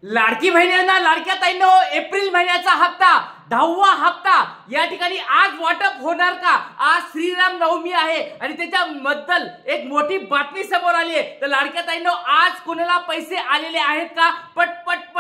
लाडकी बहिणींना लाडक्या ताईंनो एप्रिल महिन्याचा हप्ता 10वा हप्ता या ठिकाणी आज वाटप होणार का? आज श्रीराम नवमी आहे आणि त्याच्याबद्दल एक मोठी बातमी समोर आली आहे। तर लाडक्या ताईंनो आज कोणाला पैसे आलेले आहेत का? पट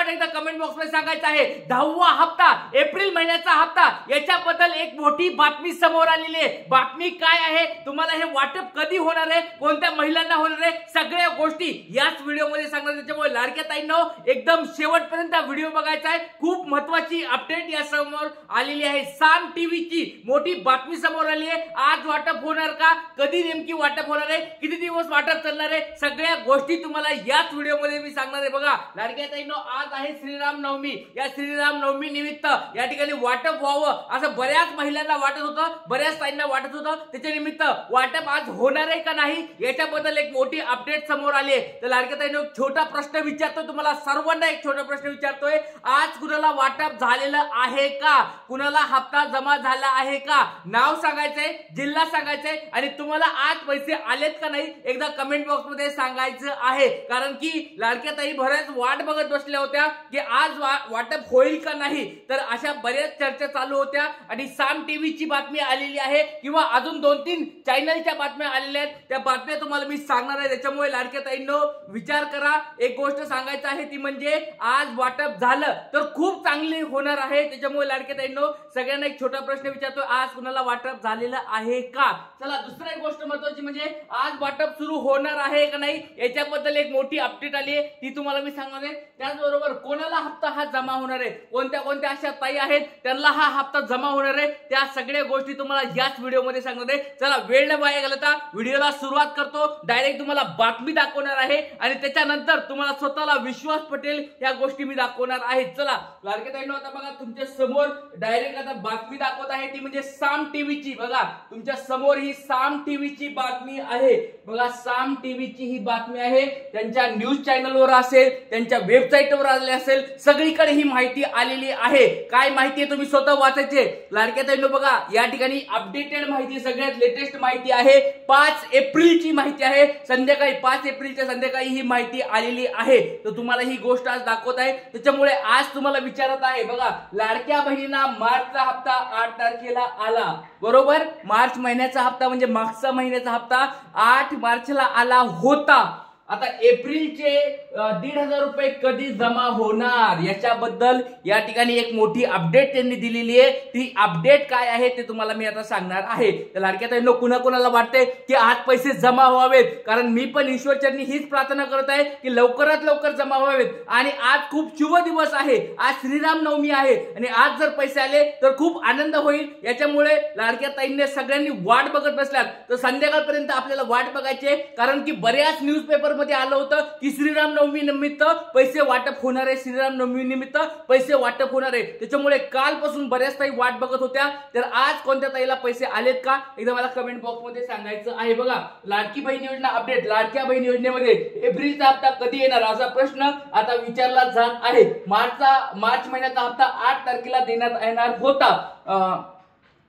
एकदा कमेंट बॉक्स मध्ये सांगायचं आहे। 10वा हप्ता एप्रिल महिन्याचा हप्ता याच्याबद्दल एक मोठी बातमी समोर आलेली आहे। बातमी काय आहे? तुम्हाला हे वाटप कधी होणार आहे, कोणत्या महिलांना होणार आहे, सगळ्या गोष्टी याच व्हिडिओ मध्ये सांगणार। त्याच्यामुळे लाडक्या ताईंनो एकदम शेवटपर्यंत व्हिडिओ बघायचा आहे। खूप महत्त्वाची अपडेट या समोर आलेली आहे। साम टीव्हीची मोठी बातमी समोर आली आहे। आज वाटप होणार का? कधी नेमकी वाटप होणार आहे? किती दिवस वाटप चालणार आहे? सगळ्या गोष्टी तुम्हाला याच व्हिडिओ मध्ये मी सांगणार आहे। बघा लाडक्या ताईंनो आज आहे श्रीराम नवमी। या श्रीराम नवमी निमित्त या ठिकाणी वाटप व्हावं असं बऱ्याच महिलांना वाटत होतं, बऱ्याच ताईंना वाटत होतं। त्याच्या निमित्त वाटप आज होणार आहे का नाही याच्याबद्दल एक मोठी अपडेट समोर आली आहे। तर लाडक्या ताईंनो छोटा प्रश्न विचारतो तुम्हाला सर्वांना, एक छोटा प्रश्न विचारतोय। आज कुणाला वाटप झालेलं आहे का? कुणाला हप्ता जमा झाला आहे का? नाव सांगायचंय, जिल्हा सांगायचंय आणि तुम्हाला आज पैसे आलेत का नाही एकदा कमेंट बॉक्स मध्ये सांगायचं आहे। कारण की लाडक्या ताई बऱ्याच वाट बघत बसल्या होत्या की आज वाटप होईल का नाही। तर अशा बऱ्याच चर्चा चालू होत्या आणि साम टीव्हीची बातमी आलेली आहे किंवा अजून 2-3 चॅनलच्या बातम्या आलेल्या आहेत। त्या बातम्या तुम्हाला मी सांगणार आहे। त्याच्यामुळे लाडक्या ताईंनो विचार करा। एक गोष्ट सांगायचं आहे ती म्हणजे आज वाटप झालं तर खूप चांगली होणार आहे। त्याच्यामुळे लाडक्या ताईंनो सगळ्यांना एक छोटा प्रश्न विचारतो, आज कुणाला वाटप झालेलं आहे का? चला दुसरी एक गोष्ट महत्त्वाची म्हणजे आज वाटप सुरू होणार आहे का नाही याच्याबद्दल एक मोठी अपडेट आली आहे, ती तुम्हाला मी सांगणार आहे। त्याचबरोबर कोणाला हप्ता हा जमा होणार आहे, कोणत्या कोणत्या अशा ताई आहेत त्यांना हा हप्ता जमा होणार आहे, त्या सगळ्या गोष्टी तुम्हाला याच व्हिडिओ मध्ये सांगणार आहे। चला वेळ न वाया घालवता व्हिडिओला सुरुवात करतो। डायरेक्ट तुम्हाला बातमी दाखवणार आहे आणि त्याच्यानंतर तुम्हाला स्वतःला विश्वास पटेल या गोष्टी मी दाखवणार आहे। चला लाडक्या ताईंनो आता बघा तुमच्या समोर डायरेक्ट आता बातमी दाखवत आहे ती म्हणजे साम टीव्हीची। बघा तुमच्या समोर ही साम टीव्हीची बातमी आहे। बघा साम टीव्हीची ही बातमी आहे। त्यांच्या न्यूज चॅनलवर असेल, त्यांच्या वेबसाईटवर आलेली असेल, सगळीकडे ही माहिती आलेली आहे। काय माहिती आहे तुम्ही स्वतः वाचायचे। लाडक्या ताईंनो बघा या ठिकाणी अपडेटेड माहिती, सगळ्यात लेटेस्ट माहिती आहे। 5 एप्रिलची माहिती आहे। संध्याकाळी 5 एप्रिलच्या संध्याकाळी ही माहिती आलेली आहे। तर तुम्हाला ही गोष्ट आज दाखवत आहे। त्याच्यामुळे आज तुम्हाला विचारत आहे बघा लाडक्या बहिणींना मार्चचा हप्ता 8 तारखेला आला, बरोबर? मार्च महिन्याचा हप्ता म्हणजे मागचा महिन्याचा हप्ता 8 मार्चला आला होता। आता एप्रिलचे 1,500 रुपये कधी जमा होणार याच्याबद्दल या ठिकाणी एक मोठी अपडेट त्यांनी दिलेली आहे। ती अपडेट काय आहे ते तुम्हाला मी आता सांगणार आहे। तर लाडक्या ताईंनो कुणाकुणाला वाटते की आज पैसे जमा व्हावेत, कारण मी पण ईश्वरचरणी हीच प्रार्थना करत आहे की लवकरात लवकर जमा व्हावेत आणि आज खूप शुभ दिवस आहे। आज श्रीराम नवमी आहे आणि आज जर पैसे आले तर खूप आनंद होईल। याच्यामुळे लाडक्या ताईंनी सगळ्यांनी वाट बघत बसल्यात, तर संध्याकाळपर्यंत आपल्याला वाट बघायची, कारण की बऱ्याच न्यूजपेपर मध्ये आलं होतं की श्रीराम नवमी निमित्त पैसे वाटप होणार आहे, श्रीराम नवमी निमित्त पैसे वाटप होणार आहे। त्याच्यामुळे कालपासून बऱ्याच ताई वाट बघत होत्या। तर आज कोणत्या ताईला पैसे आलेत का एकदा मला कमेंट बॉक्स मध्ये सांगायचं आहे। बघा लाडकी बहीण योजना अपडेट, लाडक्या बहीण योजनेमध्ये एप्रिलचा हप्ता कधी येणार असा प्रश्न आता विचारला जात आहे। मार्च महिन्याचा हप्ता 8 तारखेला देण्यात येणार होता,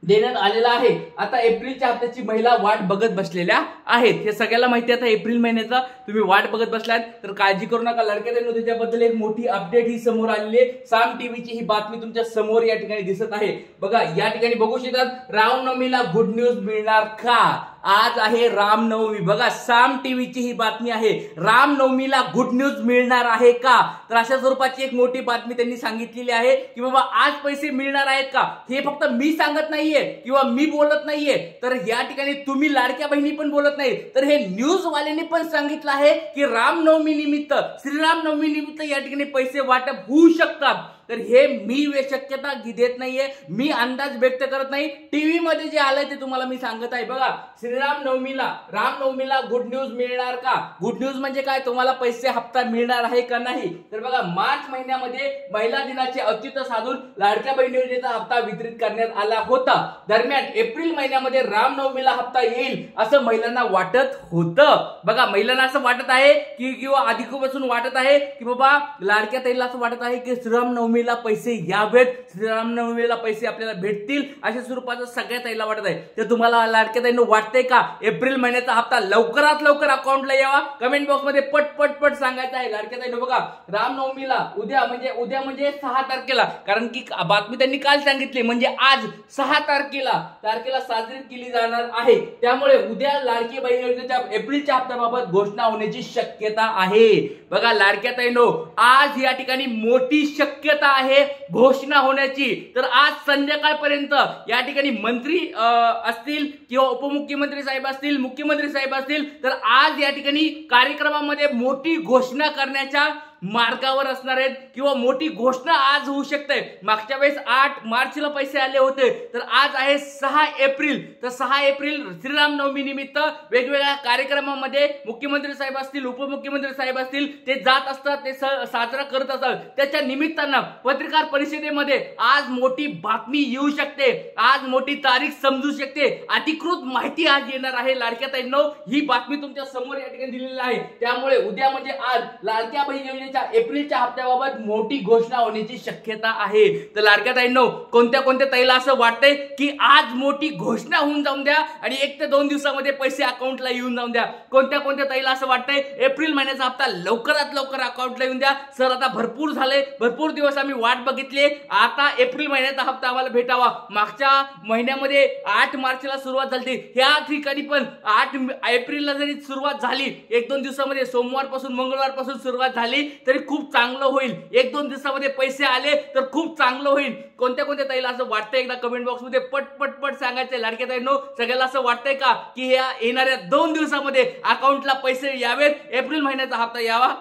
देण्यात आलेला आहे। आता एप्रिलच्या हप्त्याची महिला वाट बघत बसलेल्या आहेत, हे सगळ्याला माहिती आहे। आता एप्रिल महिन्याचा तुम्ही वाट बघत बसलात तर काळजी करू नका। लाडक्या ताईंनो त्याच्याबद्दल एक मोठी अपडेट ही समोर आलेली आहे। साम टीव्हीची ही बातमी तुमच्या समोर या ठिकाणी दिसत आहे। बघा या ठिकाणी बघू शकतात रामनवमीला गुड न्यूज मिळणार का? आज आहे रामनवमी। बघा साम टीव्हीची ही बातमी आहे, रामनवमीला गुड न्यूज मिळणार आहे का? तर अशा स्वरूपाची एक मोठी बातमी त्यांनी सांगितलेली आहे की बाबा आज पैसे मिळणार आहेत का? हे फक्त मी सांगत नाहीये किंवा मी बोलत नाहीये, तर या ठिकाणी तुम्ही लाडक्या बहिणी पण बोलत नाही, तर हे न्यूज वाल्यांनी पण सांगितलं आहे की रामनवमी निमित्त, श्रीराम नवमी निमित्त या ठिकाणी पैसे वाटप होऊ शकतात। तर हे मी शक्यता देत नाहीये, मी अंदाज व्यक्त करत नाही। टीव्ही मध्ये जे आलंय ते तुम्हाला मी सांगत आहे। बघा श्रीराम नवमीला, रामनवमीला गुड न्यूज मिळणार का? गुड न्यूज म्हणजे काय, तुम्हाला पैसे हप्ता मिळणार आहे का नाही? तर बघा मार्च महिन्यामध्ये महिला दिनाचे औचित्य साधून लाडक्या बहिणी योजनेचा हप्ता वितरित करण्यात आला होता। दरम्यान एप्रिल महिन्यामध्ये रामनवमीला हप्ता येईल असं महिलांना वाटत होतं। बघा महिलांना असं वाटत आहे की किंवा अधिकपासून वाटत आहे की बाबा लाडक्या ताईला असं वाटत आहे की श्रीराम नवमी रामनवमीला पैसे यावेत, श्रीरामनवमीला पैसे आपल्याला भेटतील अशा स्वरूपाचं सगळ्या ताईला वाटत आहे. तर तुम्हाला लाडक्या ताईंनो वाटतंय का एप्रिल महिन्याचा हप्ता लवकरात लवकर अकाउंटला यावा? कमेंट बॉक्स मध्ये पट पट पट सांगायचं आहे. लाडक्या ताईंनो बघा, रामनवमीला उद्या म्हणजे 6 तारखेला, कारण की बातमी त्यांनी काल सांगितली, म्हणजे आज 6 तारखेला साजरी केली जाणार आहे. त्यामुळे उद्या लाडकी बहीण योजनेच्या एप्रिलच्या हप्त्याबाबत घोषणा होण्याची शक्यता आहे. बघा लाडक्या ताईंनो, आज या ठिकाणी मोठी शक्यता आहे घोषणा होण्याची. तर आज संध्याकाळपर्यंत या ठिकाणी मंत्री असतील किंवा उपमुख्यमंत्री साहेब असतील, मुख्यमंत्री साहेब असतील, तर आज या ठिकाणी कार्यक्रमामध्ये मोठी घोषणा करण्याच्या मार्गावर असणार आहेत किंवा मोठी घोषणा आज होऊ शकते. मागच्या वेळेस 8 मार्चला पैसे आले होते, तर आज आहे 6 एप्रिल. तर 6 एप्रिल श्रीरामनवमी निमित्त वेगवेगळ्या कार्यक्रमामध्ये मुख्यमंत्री साहेब असतील, उपमुख्यमंत्री साहेब असतील, ते जात असतात, ते साजरा करत असतात. त्याच्या निमित्तानं पत्रकार परिषदेमध्ये आज मोठी बातमी येऊ शकते, आज मोठी तारीख समजू शकते, अधिकृत माहिती आज येणार आहे. लाडक्या ताईंनो, ही बातमी तुमच्या समोर या ठिकाणी दिलेली आहे. त्यामुळे उद्या म्हणजे आज लाडक्या बहीण योजनेच्या एप्रिलच्या हप्त्याबाबत मोठी घोषणा होण्याची शक्यता आहे. तर लाडक्या ताईंनो, कोणत्या ताईला असं वाटतंय की आज मोठी घोषणा होऊन जाऊन द्या आणि 1 ते 2 दिवसामध्ये पैसे अकाउंटला येऊन जाऊन द्या? कोणत्या ताईला असं वाटतंय एप्रिल महिन्याचा हप्ता लवकरात लवकर अकाउंटला येऊन द्या? सर, आता भरपूर झाले, भरपूर दिवस आम्ही वाट बघितली, आता एप्रिल महिन्याचा हप्ता आम्हाला भेटावा. मागच्या महिन्यामध्ये 8 मार्चला सुरुवात झाली, ह्या ठिकाणी पण 8 एप्रिलला जरी सुरुवात झाली, 1-2 दिवसामध्ये सोमवारपासून मंगळवारपासून सुरुवात झाली तरी खूप चांगलं होईल. 1-2 दिवसामध्ये पैसे आले तर खूप चांगलं होईल. कोणत्या ताईला असं वाटतंय? एकदा कमेंट बॉक्स मध्ये पट पट पट सांगायचंय. लाडक्या ताईंनो, सगळ्याला असं वाटतंय का की येणाऱ्या 2 दिवसामध्ये अकाउंटला पैसे यावेत, एप्रिल महिन्याचा हप्ता यावा?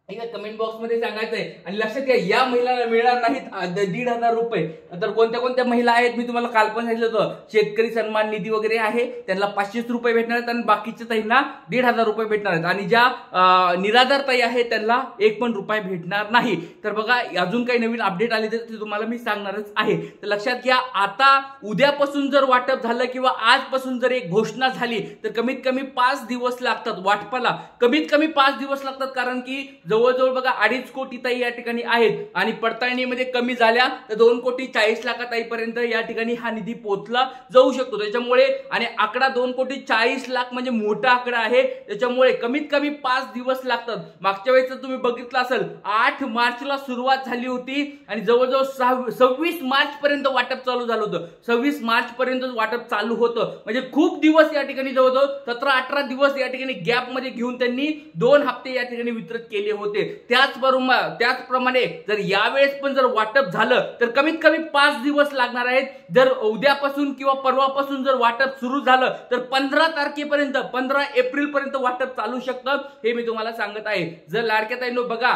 एकदा कमेंट बॉक्स मध्ये सांगायचंय. आणि लक्षात घ्या, या महिलांना मिळणार नाहीत 1,500 रुपये. तर कोणत्या महिला आहेत मी तुम्हाला काल पण सांगितलं होतं. शेतकरी सन्मान निधी वगैरे आहे, त्यांना 500 रुपये भेटणार आहेत आणि बाकीच्या ताईंना 1,500 रुपये भेटणार आहेत. आणि ज्या निराधार ताई आहेत त्यांना 1 पण रुपये भेटणार नाही. तर बघा, अजून काही नवीन अपडेट आले तर ते तुम्हाला मी सांगणारच आहे. तर लक्षात घ्या, आता उद्यापासून जर वाटप झालं किंवा आजपासून जर एक घोषणा झाली तर कमीत कमी 5 दिवस लागतात वाटपाला. कमीत कमी 5 दिवस लागतात, कारण की जवळजवळ बघा 2.5 कोटी ताई या ठिकाणी आहेत आणि पडताळणीमध्ये कमी झाल्या तर 2,40,00,000 या ठिकाणी हा निधी पोहोचला जाऊ शकतो. त्याच्यामुळे आणि आकडा 2,40,00,000 म्हणजे मोठा आकडा आहे. त्याच्यामुळे कमीत कमी 5 दिवस लागतात. मागच्या वेळेस तुम्ही बघितलं असेल, 8 मार्चला सुरुवात झाली होती आणि जवळजवळ 26 मार्च पर्यंत वाटप चालू झालं होतं. 26 मार्च पर्यंत वाटप चालू होतं. म्हणजे खूप दिवस या ठिकाणी जवळजवळ 17-18 दिवस या ठिकाणी गॅप मध्ये घेऊन त्यांनी 2 हप्ते या ठिकाणी वितरित केले होते. त्याचप्रमाणे जर यावेळेस पण जर वाटप झालं तर कमीत कमी 5 दिवस लागणार आहेत. जर उद्यापासून किंवा परवापासून जर वाटप सुरू झालं तर 15 तारखेपर्यंत 15 एप्रिल पर्यंत वाटप चालू शकतं, हे मी तुम्हाला सांगत आहे. जर लाडक्या ताईंनो बघा,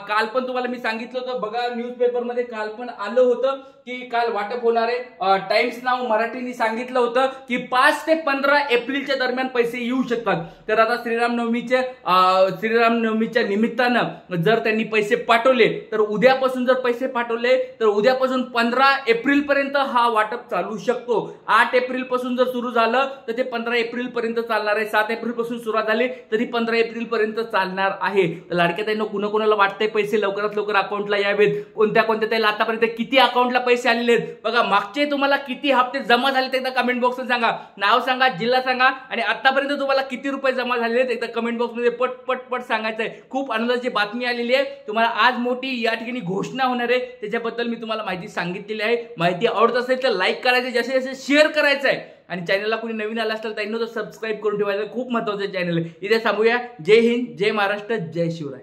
काल पण तुम्हाला मी सांगितलं होतं, बघा न्यूजपेपर मध्ये काल पण आलं होतं की काल वाटप होणार आहे. टाइम्स नाव मराठीने सांगितलं होतं की 5 ते 15 एप्रिलच्या दरम्यान पैसे येऊ शकतात. तर आता श्रीरामनवमीच्या निमित्तानं जर त्यांनी पैसे पाठवले तर उद्यापासून जर पैसे पाठवले तर उद्यापासून 15 एप्रिल पर्यंत हा वाटप चालू शकतो. 8 एप्रिल पासून जर सुरू झालं तर ते 15 एप्रिल पर्यंत चालणार आहे. 7 एप्रिल पासून सुरुवात झाली तरी 15 एप्रिल पर्यंत चालणार आहे. तर लाडक्या ताईंनो, कुणाला वाटतंय पैसे लवकरात लवकर अकाउंटला यावेत? कोणत्या ताईला आतापर्यंत किती अकाउंटला पैसे आलेले आहेत बघा, मागचे तुम्हाला किती हप्ते जमा झाले ते एकदा कमेंट बॉक्स मध्ये सांगा. नाव सांगा, जिल्हा सांगा आणि आतापर्यंत तुम्हाला किती रुपये जमा झालेले आहेत एकदा कमेंट बॉक्स मध्ये पट पट पट सांगायचंय. खूप आनंदाची बातमी आलेली आहे. तुम्हाला आज मोठी या ठिकाणी घोषणा होणार आहे, त्याच्याबद्दल मी तुम्हाला माहिती सांगितलेली आहे. माहिती आवडत असेल तर लाईक करायचं, जसे जसे शेअर करायचं आहे. आणि चॅनलला कोणी नवीन आला असेल त्यांनी तर सबस्क्राईब करून ठेवायचं, खूप महत्त्वाचं चॅनल आहे. इथे थांबूया. जय हिंद, जय महाराष्ट्र, जय शिवराय.